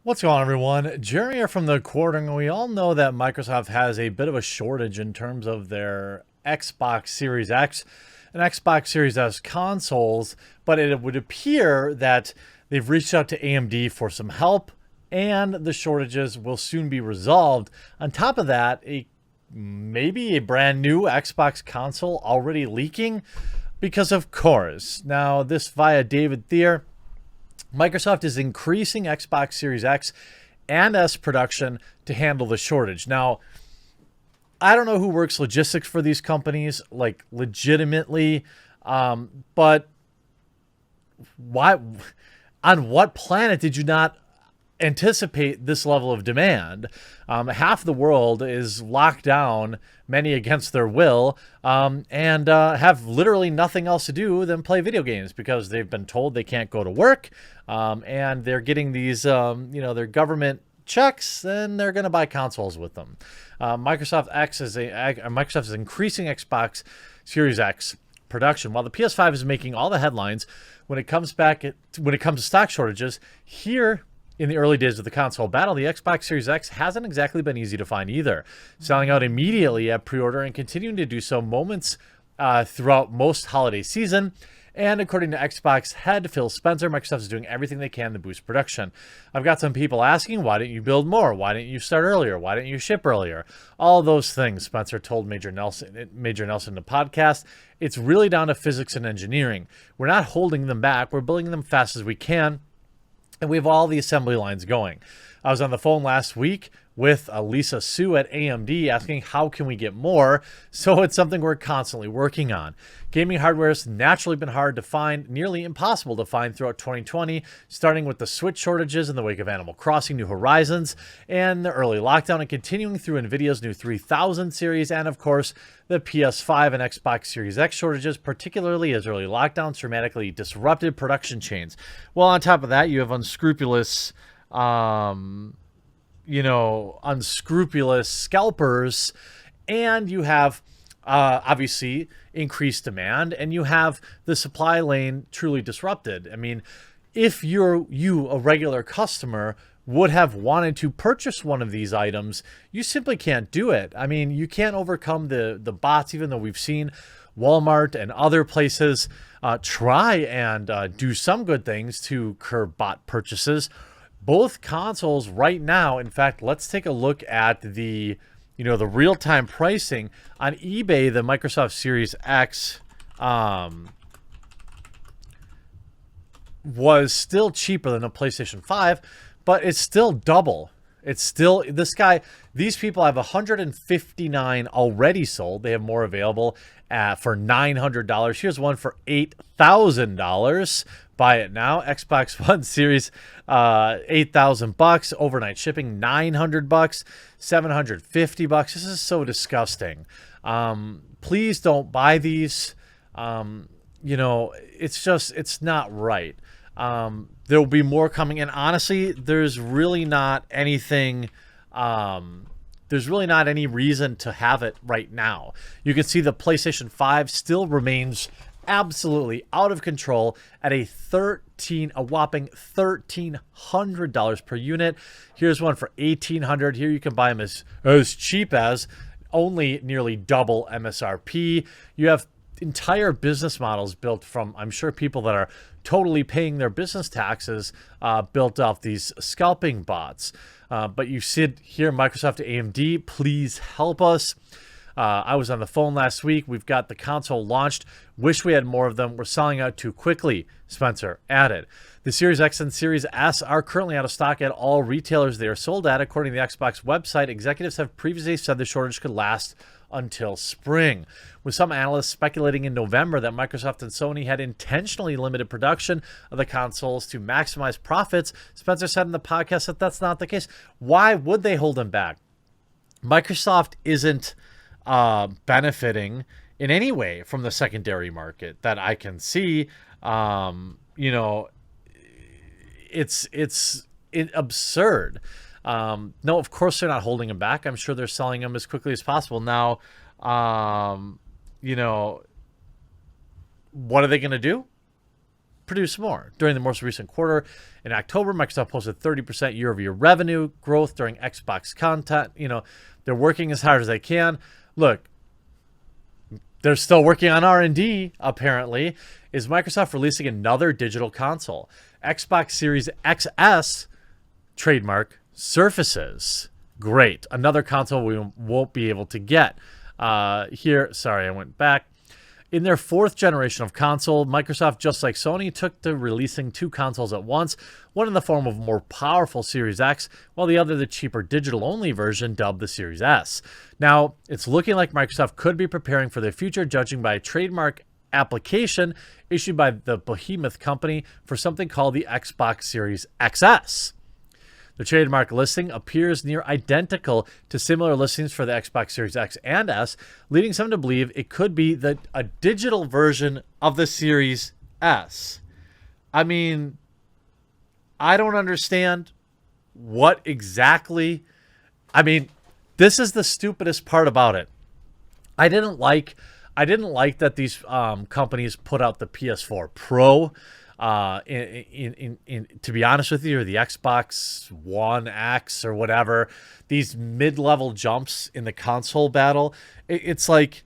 What's going on, everyone? Jeremy here from the Quartering. We all know that Microsoft has a bit of a shortage in terms of their Xbox Series X and Xbox Series S consoles, but it would appear that they've reached out to AMD for some help and the shortages will soon be resolved. On top of that, maybe a brand new Xbox console already leaking because of course. Now, this via David Thier. Microsoft is increasing Xbox Series X and S production to handle the shortage. Now, I don't know who works logistics for these companies, like legitimately, but why? On what planet did you not anticipate this level of demand? Half the world is locked down, many against their will, and have literally nothing else to do than play video games because they've been told they can't go to work, and they're getting these, their government checks, and they're going to buy consoles with them. Microsoft is increasing Xbox Series X production while the PS5 is making all the headlines when it comes to stock shortages. Here in the early days of the console battle, the Xbox Series X hasn't exactly been easy to find either, selling out immediately at pre-order and continuing to do so moments throughout most holiday season. And according to Xbox head Phil Spencer, Microsoft is doing everything they can to boost production. I've got some people asking, why didn't you build more? Why didn't you start earlier? Why didn't you ship earlier? All those things, Spencer told Major Nelson in the podcast. It's really down to physics and engineering. We're not holding them back. We're building them fast as we can. And we have all the assembly lines going. I was on the phone last week with Lisa Su at AMD asking how can we get more. So it's something we're constantly working on. Gaming hardware has naturally been hard to find, nearly impossible to find throughout 2020, starting with the Switch shortages in the wake of Animal Crossing New Horizons and the early lockdown, and continuing through NVIDIA's new 3000 series, and of course the PS5 and Xbox Series X shortages, particularly as early lockdowns dramatically disrupted production chains. Well, on top of that, you have unscrupulous scalpers, and you have obviously increased demand, and you have the supply lane truly disrupted. I mean, if you a regular customer would have wanted to purchase one of these items, you simply can't do it. I mean, you can't overcome the bots, even though we've seen Walmart and other places try and do some good things to curb bot purchases. Both consoles right now, in fact, let's take a look at the real-time pricing on eBay. The Microsoft Series X was still cheaper than the PlayStation 5, but it's still double. It's still these people have 159 already sold. They have more available for $900. Here's one for $8,000. Buy it now. Xbox One Series, $8,000. Overnight shipping, $900. $750. This is so disgusting. Please don't buy these. It's not right. There will be more coming, and honestly, there's really not anything. There's really not any reason to have it right now. You can see the PlayStation 5 still remains absolutely out of control at a whopping $1,300 per unit. Here's one for $1,800. Here you can buy them as cheap as only nearly double MSRP. You have entire business models built from, I'm sure, people that are totally paying their business taxes, built off these scalping bots. But you see here, Microsoft AMD, please help us. I was on the phone last week. We've got the console launched. Wish we had more of them. We're selling out too quickly, Spencer added. The Series X and Series S are currently out of stock at all retailers they are sold at. According to the Xbox website, executives have previously said the shortage could last until spring, with some analysts speculating in November that Microsoft and Sony had intentionally limited production of the consoles to maximize profits. Spencer said in the podcast that that's not the case. Why would they hold them back? Microsoft isn't benefiting in any way from the secondary market that I can see. It's absurd. No, of course they're not holding them back. I'm sure they're selling them as quickly as possible. Now, what are they going to do? produce more. During the most recent quarter in October, Microsoft posted 30% year-over-year revenue growth during Xbox content. You know, they're working as hard as they can. Look, they're still working on R&D, apparently. Is Microsoft releasing another digital console? Xbox Series XS trademark surfaces. Great. Another console we won't be able to get. Here, sorry, I went back. In their fourth generation of console, Microsoft, just like Sony, took to releasing two consoles at once, one in the form of a more powerful Series X, while the other the cheaper digital-only version dubbed the Series S. Now, it's looking like Microsoft could be preparing for the future, judging by a trademark application issued by the behemoth company for something called the Xbox Series XS. The trademark listing appears near identical to similar listings for the Xbox Series X and S, leading some to believe it could be a digital version of the Series S. I mean, I don't understand what exactly. I mean, this is the stupidest part about it. I didn't like that these companies put out the PS4 Pro. To be honest with you, or the Xbox One X or whatever, these mid-level jumps in the console battle, it's like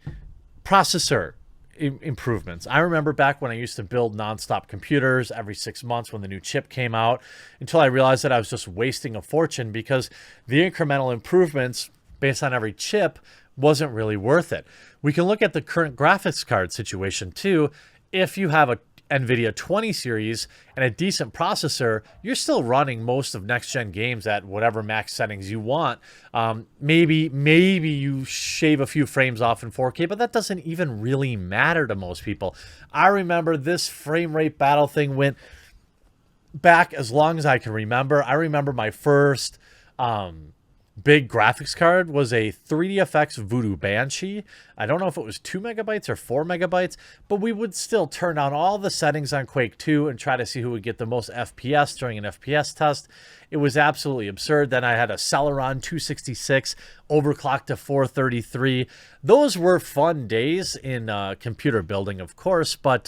processor improvements. I remember back when I used to build nonstop computers every 6 months when the new chip came out, until I realized that I was just wasting a fortune because the incremental improvements based on every chip wasn't really worth it. We can look at the current graphics card situation too. If you have a NVIDIA 20 series and a decent processor, you're still running most of next-gen games at whatever max settings you want. Maybe you shave a few frames off in 4K, but that doesn't even really matter to most people. I remember this frame rate battle thing went back as long as I can remember. I remember my first big graphics card was a 3DFX Voodoo Banshee. I don't know if it was 2 megabytes or 4 megabytes, but we would still turn down all the settings on Quake 2 and try to see who would get the most FPS during an FPS test. It was absolutely absurd. Then I had a Celeron 266 overclocked to 433. Those were fun days in computer building, of course, but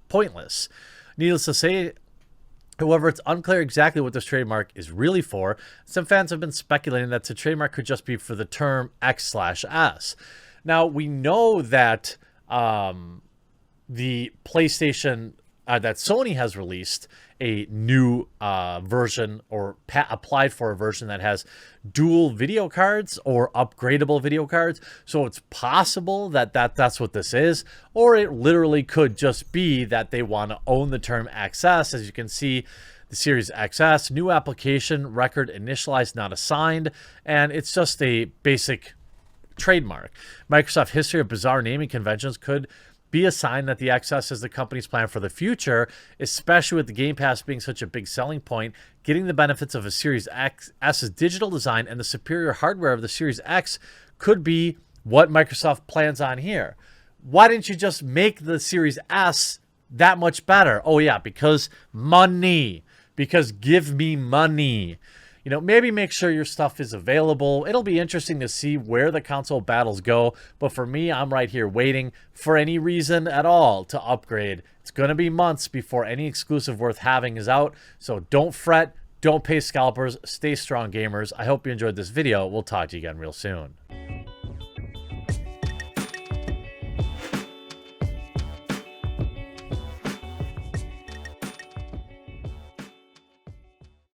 pointless. Needless to say, however, it's unclear exactly what this trademark is really for. Some fans have been speculating that the trademark could just be for the term X/S. Now, we know that the PlayStation, that Sony has released a new version, or applied for a version that has dual video cards or upgradable video cards. So it's possible that that's what this is, or it literally could just be that they want to own the term XS. As you can see, the Series XS, new application, record initialized, not assigned, and it's just a basic trademark. Microsoft history of bizarre naming conventions could be a sign that the XS is the company's plan for the future, especially with the Game Pass being such a big selling point. Getting the benefits of a Series X's digital design and the superior hardware of the Series X could be what Microsoft plans on here. Why didn't you just make the Series S that much better? Oh yeah, because money. Because give me money. You know, maybe make sure your stuff is available. It'll be interesting to see where the console battles go. But for me, I'm right here waiting for any reason at all to upgrade. It's going to be months before any exclusive worth having is out. So don't fret. Don't pay scalpers. Stay strong, gamers. I hope you enjoyed this video. We'll talk to you again real soon.